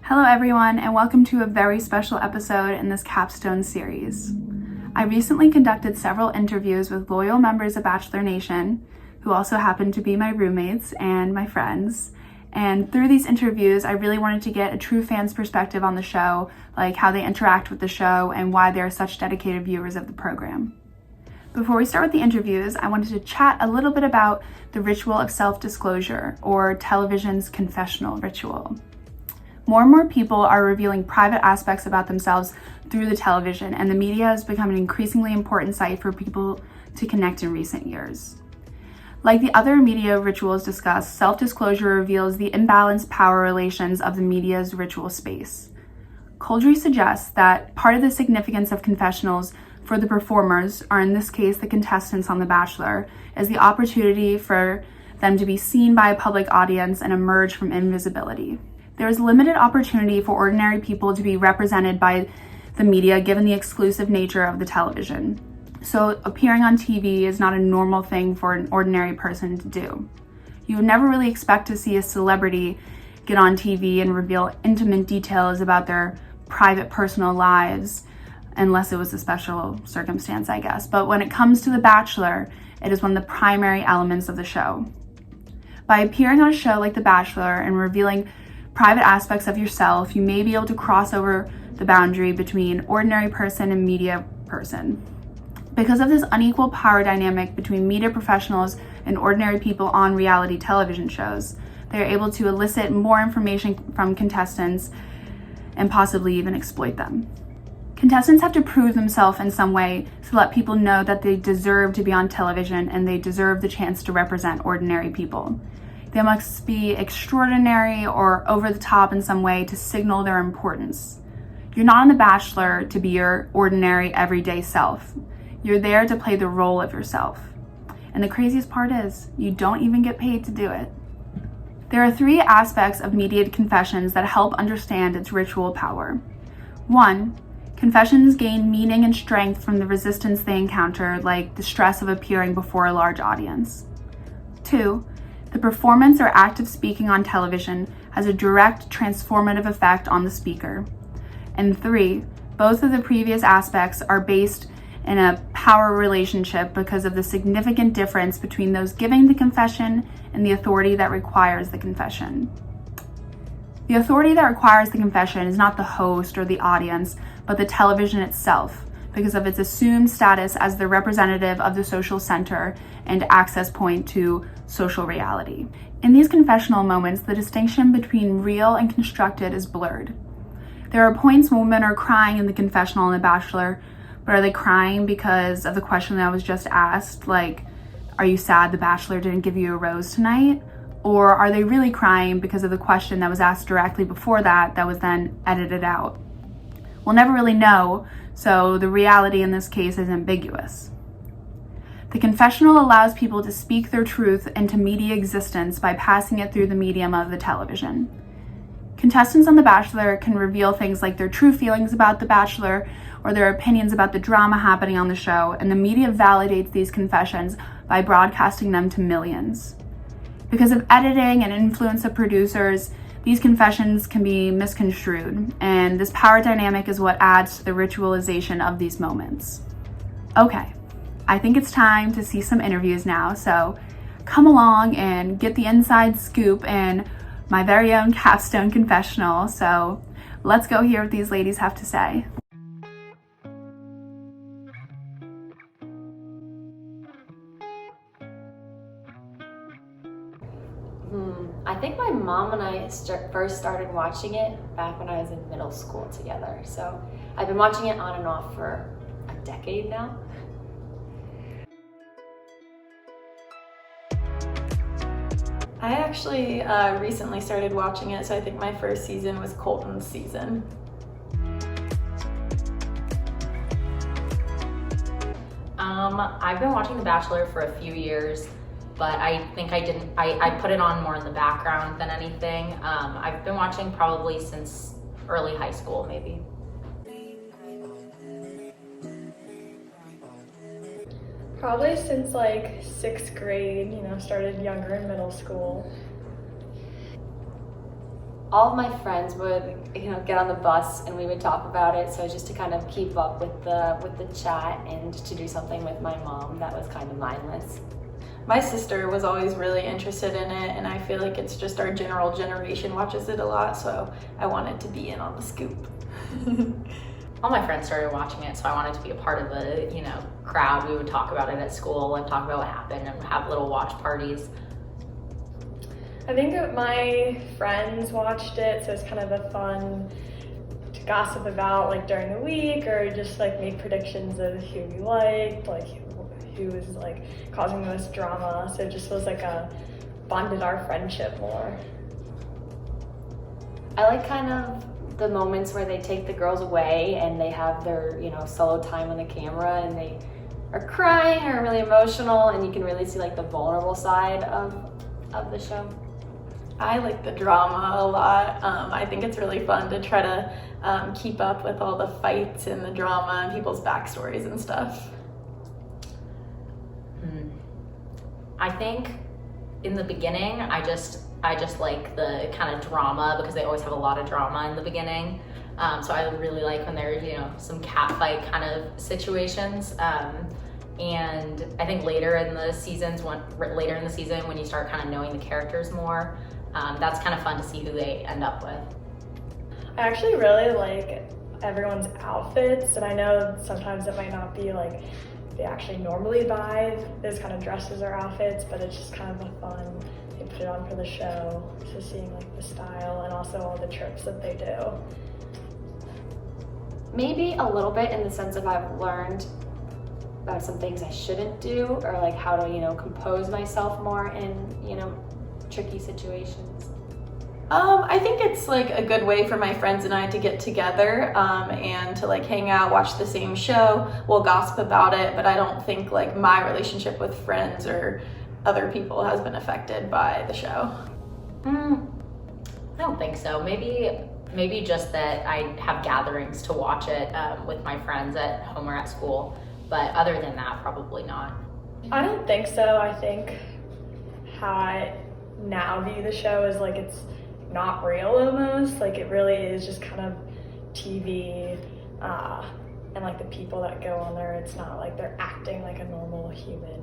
Hello everyone, and welcome to a very special episode in this Capstone series. I recently conducted several interviews with loyal members of Bachelor Nation, who also happen to be my roommates and my friends. And through these interviews, I really wanted to get a true fan's perspective on the show, like how they interact with the show and why they are such dedicated viewers of the program. Before we start with the interviews, I wanted to chat a little bit about the ritual of self-disclosure, or television's confessional ritual. More and more people are revealing private aspects about themselves through the television, and the media has become an increasingly important site for people to connect in recent years. Like the other media rituals discussed, self-disclosure reveals the imbalanced power relations of the media's ritual space. Coldry suggests that part of the significance of confessionals for the performers, or in this case the contestants on The Bachelor, is the opportunity for them to be seen by a public audience and emerge from invisibility. There is limited opportunity for ordinary people to be represented by the media given the exclusive nature of the television. So appearing on TV is not a normal thing for an ordinary person to do. You would never really expect to see a celebrity get on TV and reveal intimate details about their private personal lives, unless it was a special circumstance, I guess. But when it comes to The Bachelor, it is one of the primary elements of the show. By appearing on a show like The Bachelor and revealing private aspects of yourself, you may be able to cross over the boundary between ordinary person and media person. Because of this unequal power dynamic between media professionals and ordinary people on reality television shows, they are able to elicit more information from contestants and possibly even exploit them. Contestants have to prove themselves in some way to let people know that they deserve to be on television and they deserve the chance to represent ordinary people. They must be extraordinary or over the top in some way to signal their importance. You're not on The Bachelor to be your ordinary, everyday self. You're there to play the role of yourself. And the craziest part is, you don't even get paid to do it. There are three aspects of media confessions that help understand its ritual power. 1, confessions gain meaning and strength from the resistance they encounter, like the stress of appearing before a large audience. 2, the performance or act of speaking on television has a direct transformative effect on the speaker. And 3, both of the previous aspects are based in a power relationship because of the significant difference between those giving the confession and the authority that requires the confession. The authority that requires the confession is not the host or the audience, but the television itself, because of its assumed status as the representative of the social center and access point to social reality. In these confessional moments, the distinction between real and constructed is blurred. There are points when women are crying in the confessional on The Bachelor, but are they crying because of the question that was just asked, like, are you sad The Bachelor didn't give you a rose tonight? Or are they really crying because of the question that was asked directly before that was then edited out? We'll never really know, so the reality in this case is ambiguous. The confessional allows people to speak their truth into media existence by passing it through the medium of the television. Contestants on The Bachelor can reveal things like their true feelings about The Bachelor or their opinions about the drama happening on the show, and the media validates these confessions by broadcasting them to millions. Because of editing and influence of producers, these confessions can be misconstrued, and this power dynamic is what adds to the ritualization of these moments. Okay, I think it's time to see some interviews now, so come along and get the inside scoop in my very own Capstone Confessional. So let's go hear what these ladies have to say. I think my mom and I first started watching it back when I was in middle school together. So I've been watching it on and off for a decade now. I actually recently started watching it, so I think my first season was Colton's season. I've been watching The Bachelor for a few years, but I think I put it on more in the background than anything. I've been watching probably since early high school, maybe. Probably since like 6th grade, started younger in middle school. all of my friends would, get on the bus and we would talk about it. So just to kind of keep up with the chat and to do something with my mom that was kind of mindless. My sister was always really interested in it, and I feel like it's just our general generation watches it a lot, so I wanted to be in on the scoop. All my friends started watching it, so I wanted to be a part of the, crowd. We would talk about it at school and talk about what happened and have little watch parties. I think that my friends watched it, so it's kind of a fun to gossip about like during the week, or just like make predictions of who we liked, like who was like causing the most drama. So it just was like bonded our friendship more. I like kind of the moments where they take the girls away and they have their, solo time on the camera and they are crying or really emotional, and you can really see like the vulnerable side of the show. I like the drama a lot. I think it's really fun to try to keep up with all the fights and the drama and people's backstories and stuff. I think in the beginning, I just like the kind of drama, because they always have a lot of drama in the beginning. So I really like when there are, some cat fight kind of situations. And I think later in the season, when you start kind of knowing the characters more, that's kind of fun to see who they end up with. I actually really like everyone's outfits, and I know sometimes it might not be like they actually normally buy those kind of dresses or outfits, but it's just kind of a fun, they put it on for the show, so seeing like the style and also all the trips that they do. Maybe a little bit in the sense of I've learned about some things I shouldn't do, or like how to, compose myself more in, tricky situations. I think it's like a good way for my friends and I to get together and to like hang out, watch the same show. We'll gossip about it, but I don't think like my relationship with friends or other people has been affected by the show. I don't think so. Maybe just that I have gatherings to watch it with my friends at home or at school, but other than that, probably not. I don't think so. I think how I now view the show is like it's not real almost, like it really is just kind of TV, and like the people that go on there, it's not like they're acting like a normal human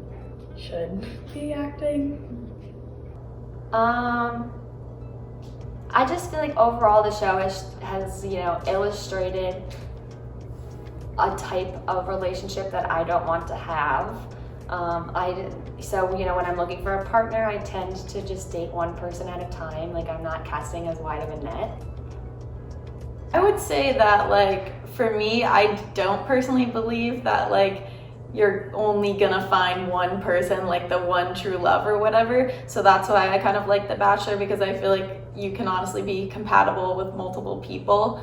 should be acting. I just feel like overall the show has illustrated a type of relationship that I don't want to have. So when I'm looking for a partner, I tend to just date one person at a time. Like, I'm not casting as wide of a net. I would say that like for me, I don't personally believe that like you're only gonna find one person, like the one true love or whatever. So that's why I kind of like The Bachelor, because I feel like you can honestly be compatible with multiple people.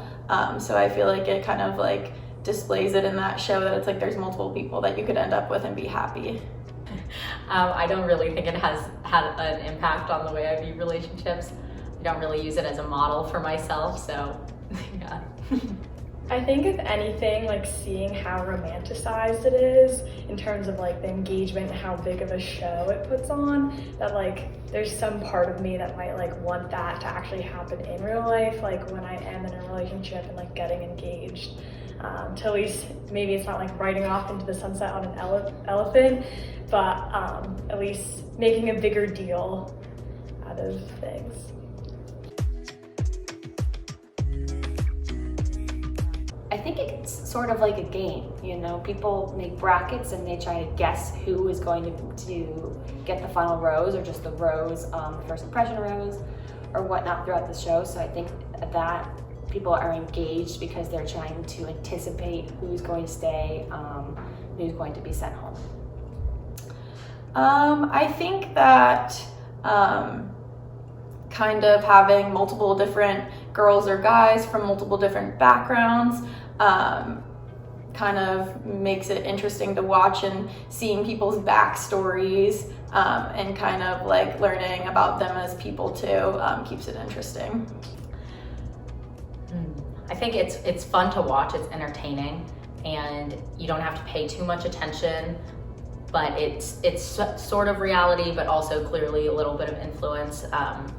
So I feel like it kind of like displays it in that show that it's like there's multiple people that you could end up with and be happy. I don't really think it has had an impact on the way I view relationships. I don't really use it as a model for myself, so yeah. I think if anything, like seeing how romanticized it is in terms of like the engagement and how big of a show it puts on, that like there's some part of me that might like want that to actually happen in real life, like when I am in a relationship and like getting engaged. To at least, maybe it's not like riding off into the sunset on an elephant, but at least making a bigger deal out of things. I think it's sort of like a game, people make brackets and they try to guess who is going to get the final rose, or just the rose, first impression rose or whatnot throughout the show. So I think that people are engaged because they're trying to anticipate who's going to stay, who's going to be sent home. I think that kind of having multiple different girls or guys from multiple different backgrounds kind of makes it interesting to watch, and seeing people's backstories and kind of like learning about them as people too keeps it interesting. I think it's fun to watch, it's entertaining, and you don't have to pay too much attention but it's sort of reality, but also clearly a little bit of influence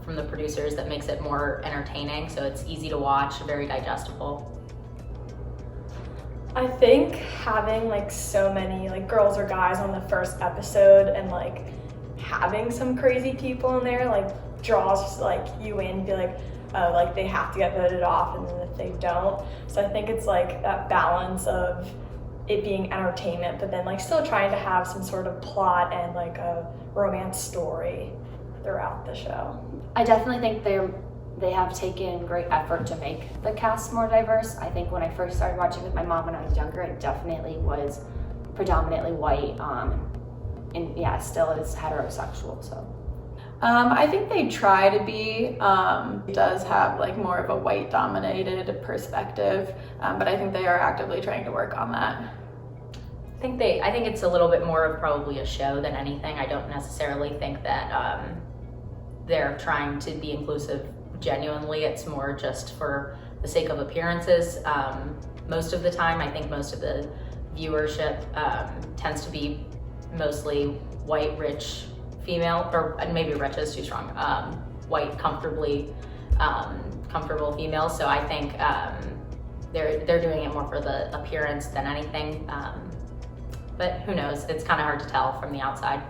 from the producers that makes it more entertaining. So it's easy to watch, very digestible. I think having like so many like girls or guys on the first episode and like having some crazy people in there like draws like you in, be like, oh, like they have to get voted off, and then if they don't. So I think it's like that balance of it being entertainment, but then like still trying to have some sort of plot and like a romance story throughout the show. I definitely think they have taken great effort to make the cast more diverse. I think when I first started watching with my mom when I was younger, it definitely was predominantly white, and yeah, still is heterosexual. So I think they try to be. It does have like more of a white dominated perspective, but I think they are actively trying to work on that. I think it's a little bit more of probably a show than anything. I don't necessarily think that they're trying to be inclusive genuinely. It's more just for the sake of appearances. Most of the time, I think most of the viewership tends to be mostly white, rich, female, or maybe rich is too strong, white, comfortable females. So I think they're doing it more for the appearance than anything. But who knows? It's kind of hard to tell from the outside.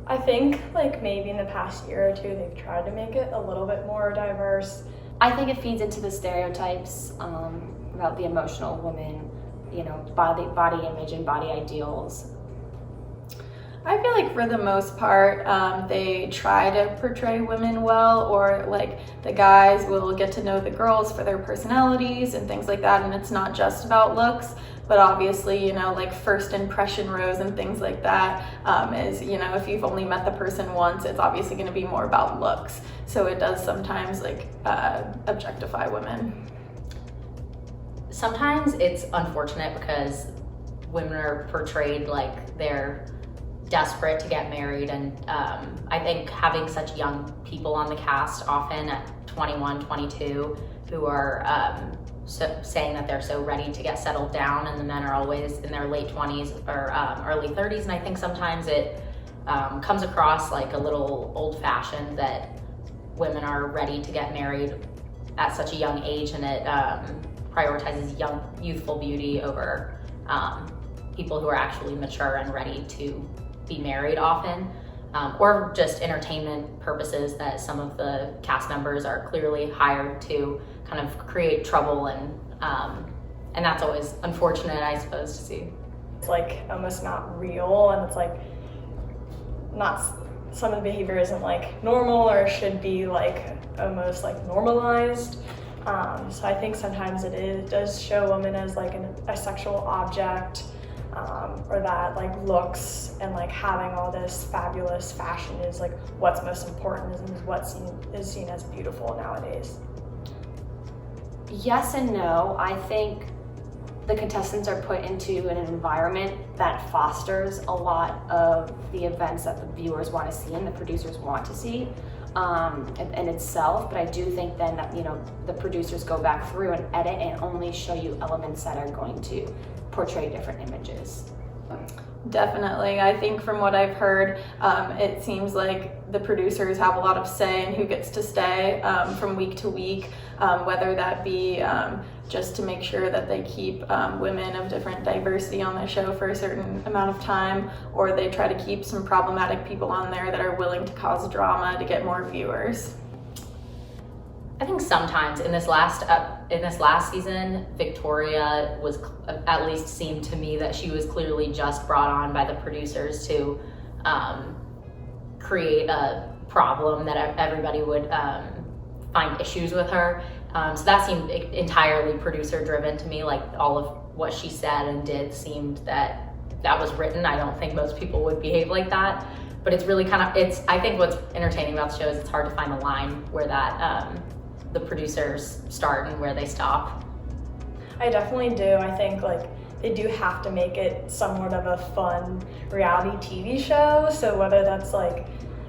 I think like maybe in the past year or two they've tried to make it a little bit more diverse. I think it feeds into the stereotypes about the emotional woman, you know, body image and body ideals. I feel like for the most part, they try to portray women well, or like the guys will get to know the girls for their personalities and things like that, and it's not just about looks. But obviously, you know, like first impression rose and things like that is, you know, if you've only met the person once, it's obviously going to be more about looks. So it does sometimes like objectify women. Sometimes it's unfortunate because women are portrayed like they're desperate to get married, and I think having such young people on the cast, often at 21, 22, who are saying that they're so ready to get settled down, and the men are always in their late 20s or early 30s, and I think sometimes it comes across like a little old-fashioned that women are ready to get married at such a young age, and it prioritizes young, youthful beauty over people who are actually mature and ready to be married often, or just entertainment purposes that some of the cast members are clearly hired to kind of create trouble, and that's always unfortunate, I suppose, to see. It's like almost not real, and it's like not, some of the behavior isn't like normal or should be like almost like normalized. So I think sometimes it does show women as like a sexual object, or that like looks and like having all this fabulous fashion is like what's most important, and is what is seen as beautiful nowadays. Yes and no. I think the contestants are put into an environment that fosters a lot of the events that the viewers want to see and the producers want to see in itself. But I do think then that, you know, the producers go back through and edit and only show you elements that are going to portray different images. Definitely. I think from what I've heard, it seems like the producers have a lot of say in who gets to stay from week to week, whether that be just to make sure that they keep women of different diversity on the show for a certain amount of time, or they try to keep some problematic people on there that are willing to cause drama to get more viewers. I think sometimes in this last season, Victoria was, at least seemed to me, that she was clearly just brought on by the producers to create a problem that everybody would find issues with her. So that seemed entirely producer driven to me. Like all of what she said and did seemed that was written. I don't think most people would behave like that. But it's really kind of, I think what's entertaining about the show is it's hard to find a line where that the producers start and where they stop. I definitely do. I think like they do have to make it somewhat of a fun reality TV show. So whether that's like,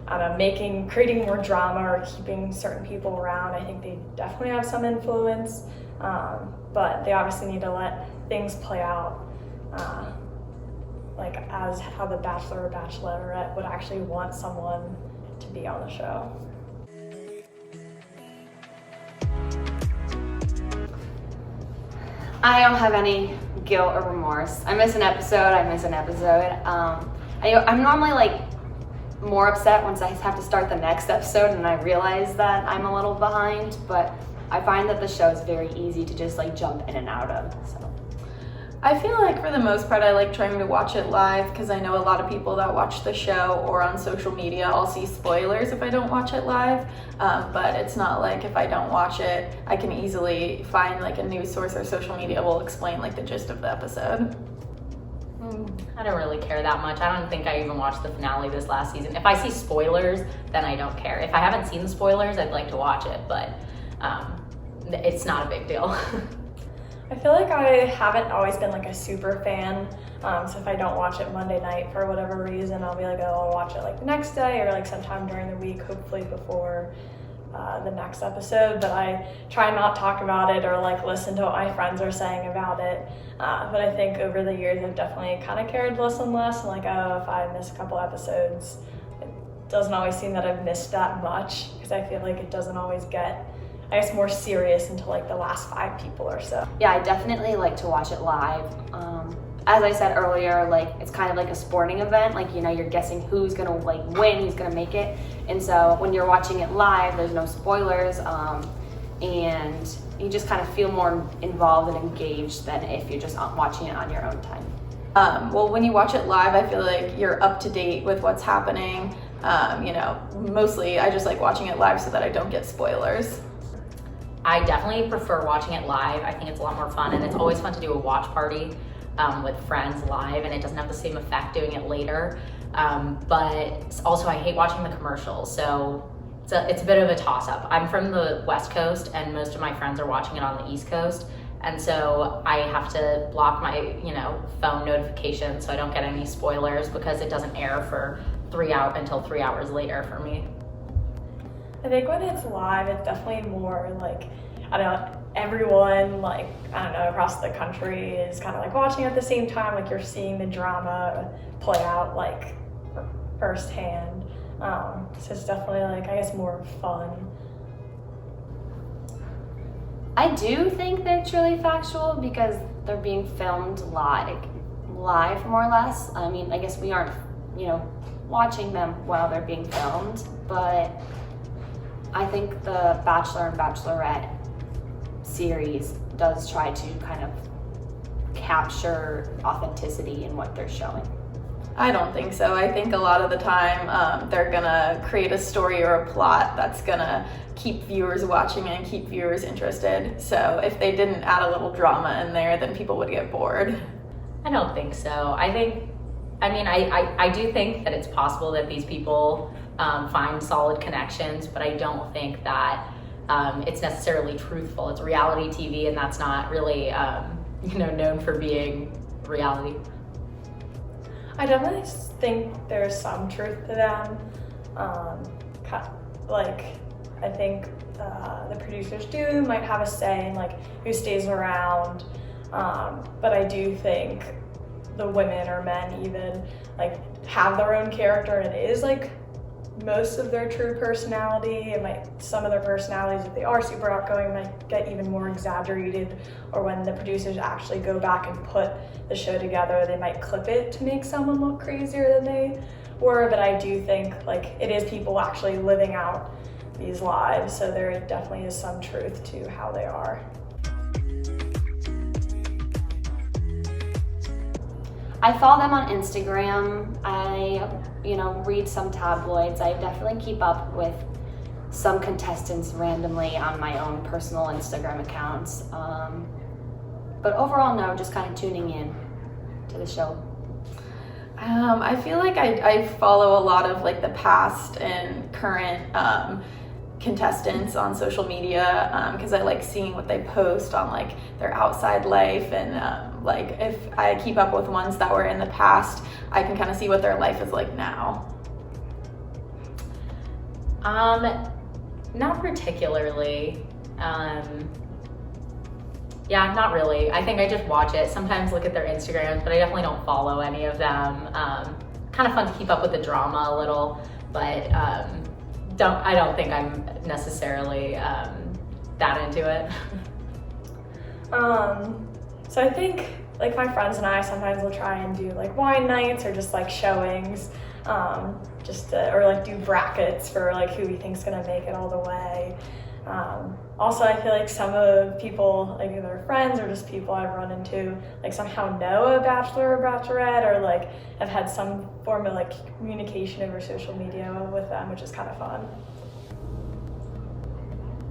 I don't know, creating more drama or keeping certain people around, I think they definitely have some influence. But they obviously need to let things play out like as how the Bachelor or Bachelorette would actually want someone to be on the show. I don't have any guilt or remorse. I miss an episode. I'm normally like more upset once I have to start the next episode and I realize that I'm a little behind, but I find that the show is very easy to just like jump in and out of. So I feel like for the most part I like trying to watch it live because I know a lot of people that watch the show or on social media, I'll see spoilers if I don't watch it live, but it's not like if I don't watch it, I can easily find like a news source or social media will explain like the gist of the episode. I don't really care that much. I don't think I even watched the finale this last season. If I see spoilers, then I don't care. If I haven't seen the spoilers, I'd like to watch it, but it's not a big deal. I feel like I haven't always been like a super fan, so if I don't watch it Monday night for whatever reason, I'll be like, oh, I'll watch it like the next day or like sometime during the week, hopefully before the next episode, but I try not talk about it or like listen to what my friends are saying about it, but I think over the years I've definitely kind of cared less and less, and like, oh, if I miss a couple episodes, it doesn't always seem that I've missed that much, because I feel like it doesn't always get, I guess, more serious until like the last 5 people or so. yeah, I definitely like to watch it live. As I said earlier, like it's kind of like a sporting event. Like, you know, you're guessing who's gonna like win, who's gonna make it. And so when you're watching it live, there's no spoilers, and you just kind of feel more involved and engaged than if you're just watching it on your own time. Well, when you watch it live, I feel like you're up to date with what's happening. You know, mostly I just like watching it live so that I don't get spoilers. I definitely prefer watching it live. I think it's a lot more fun, and it's always fun to do a watch party with friends live, and it doesn't have the same effect doing it later. But also I hate watching the commercials, so it's a bit of a toss-up. I'm from the West Coast, and most of my friends are watching it on the East Coast, and so I have to block my phone notifications so I don't get any spoilers, because it doesn't air for until 3 hours later for me. I think when it's live, it's definitely more like, I don't know, everyone, like, I don't know, across the country is kind of like watching at the same time, like you're seeing the drama play out like firsthand. So it's definitely like, I guess, more fun. I do think they're truly factual because they're being filmed live more or less. I mean, I guess we aren't, watching them while they're being filmed, but I think the Bachelor and Bachelorette series does try to kind of capture authenticity in what they're showing. I don't think so. I think a lot of the time they're gonna create a story or a plot that's gonna keep viewers watching and keep viewers interested. So if they didn't add a little drama in there, then people would get bored. I don't think so. I do think that it's possible that these people find solid connections, but I don't think that it's necessarily truthful. It's reality TV, and that's not really known for being reality. I definitely think there's some truth to them. I think the producers might have a say in like who stays around, but I do think the women or men even like have their own character, and it is like most of their true personality. Some of their personalities, if they are super outgoing, might get even more exaggerated, or when the producers actually go back and put the show together, they might clip it to make someone look crazier than they were. But I do think like it is people actually living out these lives, so there definitely is some truth to how they are. I follow them on Instagram. I, read some tabloids. I definitely keep up with some contestants randomly on my own personal Instagram accounts. But overall, no, just kind of tuning in to the show. I feel like I follow a lot of like the past and current contestants on social media because I like seeing what they post on like their outside life, and like if I keep up with ones that were in the past, I can kind of see what their life is like now. Not particularly. Yeah, not really. I think I just watch it. Sometimes look at their Instagrams, but I definitely don't follow any of them. Kind of fun to keep up with the drama a little, but I don't think I'm necessarily that into it. So I think like my friends and I sometimes will try and do like wine nights or just like showings, or like do brackets for like who we think's gonna make it all the way. Also, I feel like some of people, like either friends or just people I've run into, like somehow know a bachelor or bachelorette, or like have had some form of like communication over social media with them, which is kind of fun.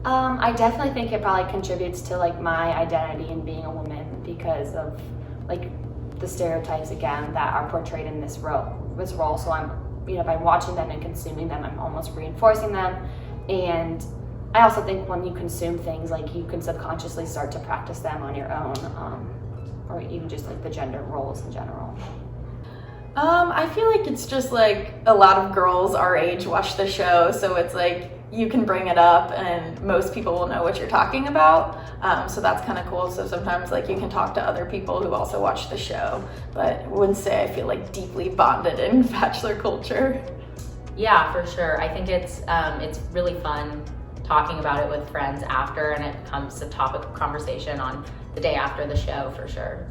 I definitely think it probably contributes to like my identity in being a woman because of like the stereotypes again that are portrayed in this role. So I'm, by watching them and consuming them, I'm almost reinforcing them. And I also think when you consume things, like you can subconsciously start to practice them on your own, or even just like the gender roles in general. I feel like it's just like a lot of girls our age watch the show, so it's like you can bring it up and most people will know what you're talking about. So that's kind of cool. So sometimes like you can talk to other people who also watch the show, but I wouldn't say I feel like deeply bonded in bachelor culture. Yeah, for sure. I think it's really fun talking about it with friends after, and it becomes a topic of conversation on the day after the show for sure.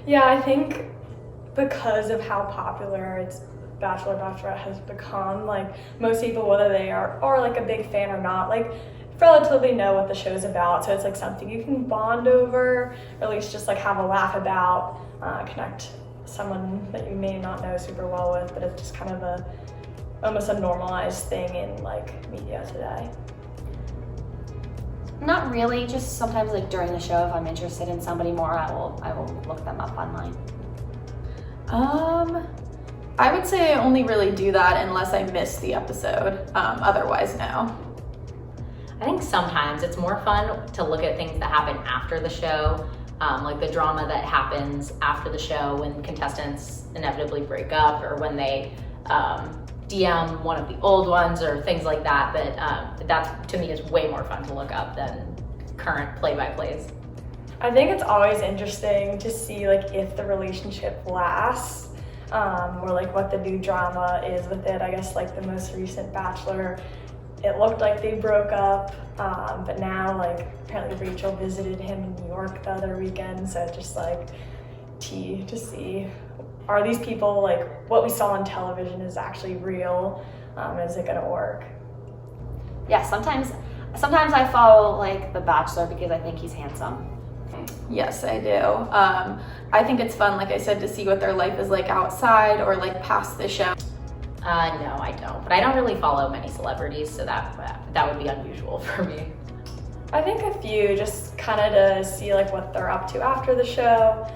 Yeah, I think because of how popular it's Bachelor Bachelorette has become, like most people, whether they are like a big fan or not, like relatively know what the show's about. So it's like something you can bond over, or at least just like have a laugh about, connect someone that you may not know super well with, but it's just kind of almost a normalized thing in like media today. Not really, just sometimes like during the show, if I'm interested in somebody more, I will look them up online. I would say I only really do that unless I miss the episode. Otherwise, no. I think sometimes it's more fun to look at things that happen after the show, like the drama that happens after the show when contestants inevitably break up, or when they DM one of the old ones, or things like that. But that to me is way more fun to look up than current play-by-plays. I think it's always interesting to see like if the relationship lasts, or like what the new drama is with it. I guess like the most recent Bachelor, it looked like they broke up, but now like apparently Rachel visited him in New York the other weekend, so just like tea to see, are these people, like what we saw on television is actually real? Is it gonna work? Yeah, sometimes I follow like The Bachelor because I think he's handsome. Yes, I do. I think it's fun, like I said, to see what their life is like outside or like past the show. No, I don't. But I don't really follow many celebrities, so that would be unusual for me. I think a few, just kind of to see like what they're up to after the show,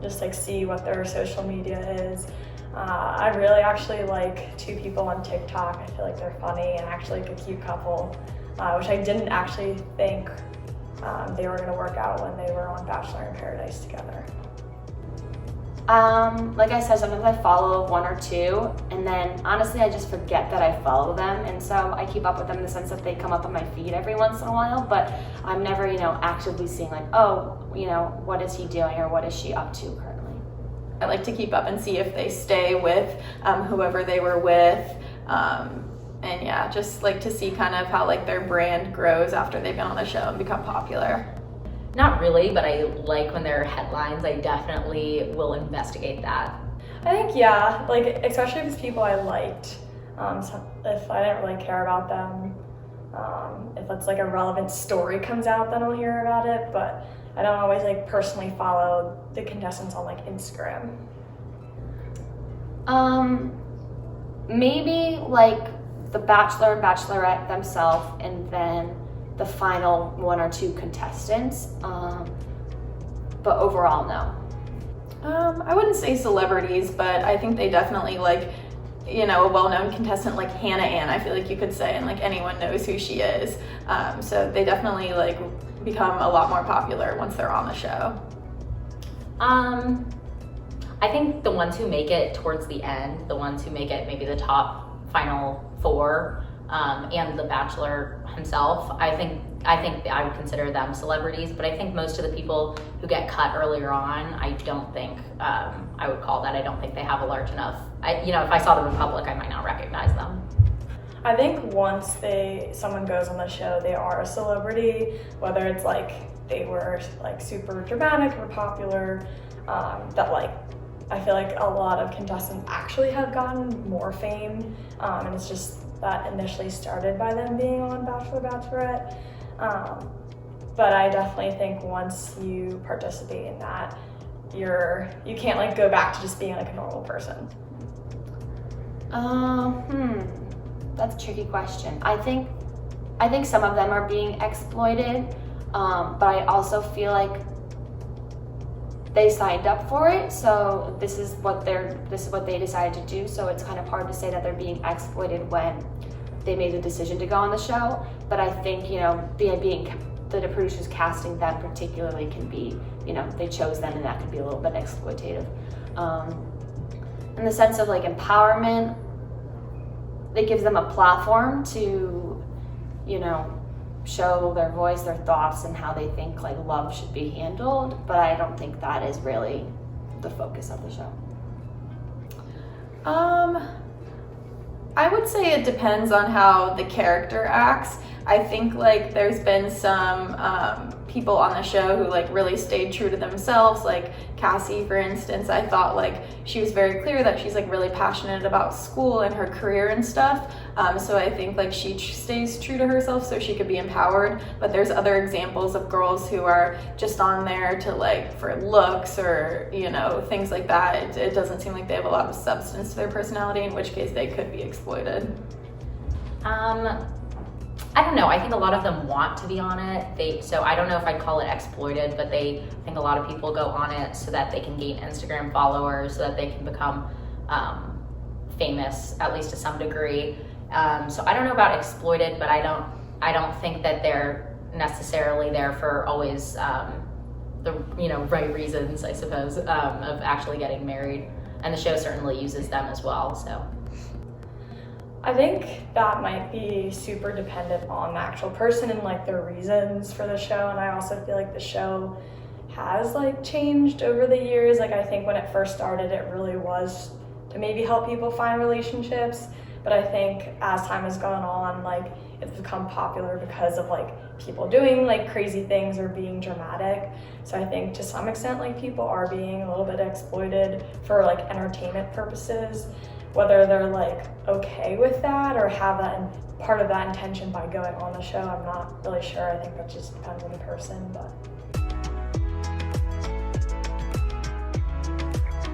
just like see what their social media is. I really actually like two people on TikTok. I feel like they're funny and actually like a cute couple, which I didn't actually think they were going to work out when they were on Bachelor in Paradise together. Like I said, sometimes I follow one or two, and then honestly I just forget that I follow them, and so I keep up with them in the sense that they come up on my feed every once in a while, but I'm never, actively seeing like, oh, what is he doing or what is she up to currently. I like to keep up and see if they stay with whoever they were with, and yeah, just like to see kind of how like their brand grows after they've been on the show and become popular. Not really, but I like when there are headlines. I definitely will investigate that. I think, yeah, like especially if it's people I liked. So if I didn't really care about them, if it's like a relevant story comes out, then I'll hear about it. But I don't always like personally follow the contestants on like Instagram. Maybe like the Bachelor and Bachelorette themselves, and then the final one or two contestants, but overall, no. I wouldn't say celebrities, but I think they definitely like, a well-known contestant like Hannah Ann, I feel like you could say, and like anyone knows who she is. So they definitely like become a lot more popular once they're on the show. I think the ones who make it towards the end, the ones who make it maybe the top final four, and the Bachelor himself. I think I would consider them celebrities, but I think most of the people who get cut earlier on, I don't think I would call that. I don't think they have a large enough. If I saw them in public, I might not recognize them. I think once someone goes on the show, they are a celebrity, whether it's like they were like super dramatic or popular, that like I feel like a lot of contestants actually have gotten more fame, and it's just that initially started by them being on Bachelor, Bachelorette. But I definitely think once you participate in that, you can't like go back to just being like a normal person. That's a tricky question. I think some of them are being exploited, but I also feel like they signed up for it, so this is what they decided to do. So it's kind of hard to say that they're being exploited when they made the decision to go on the show. But I think the producers casting them particularly can be, they chose them, and that could be a little bit exploitative. In the sense of like empowerment, it gives them a platform to, show their voice, their thoughts, and how they think like love should be handled. But I don't think that is really the focus of the show. I would say it depends on how the character acts. I think like there's been some people on the show who like really stayed true to themselves, like Cassie, for instance. I thought like she was very clear that she's like really passionate about school and her career and stuff. So I think like she stays true to herself so she could be empowered. But there's other examples of girls who are just on there to like for looks or things like that. It doesn't seem like they have a lot of substance to their personality, in which case they could be exploited. I don't know. I think a lot of them want to be on it. So I don't know if I'd call it exploited, but I think a lot of people go on it so that they can gain Instagram followers, so that they can become famous, at least to some degree. So I don't know about exploited, but I don't think that they're necessarily there for always the right reasons, I suppose, of actually getting married. And the show certainly uses them as well. So. I think that might be super dependent on the actual person and like their reasons for the show. And I also feel like the show has like changed over the years. Like I think when it first started, it really was to maybe help people find relationships. But I think as time has gone on, like it's become popular because of like people doing like crazy things or being dramatic. So I think to some extent like people are being a little bit exploited for like entertainment purposes. Whether they're like okay with that or have that part of that intention by going on the show, I'm not really sure. I think that just depends on the person, but.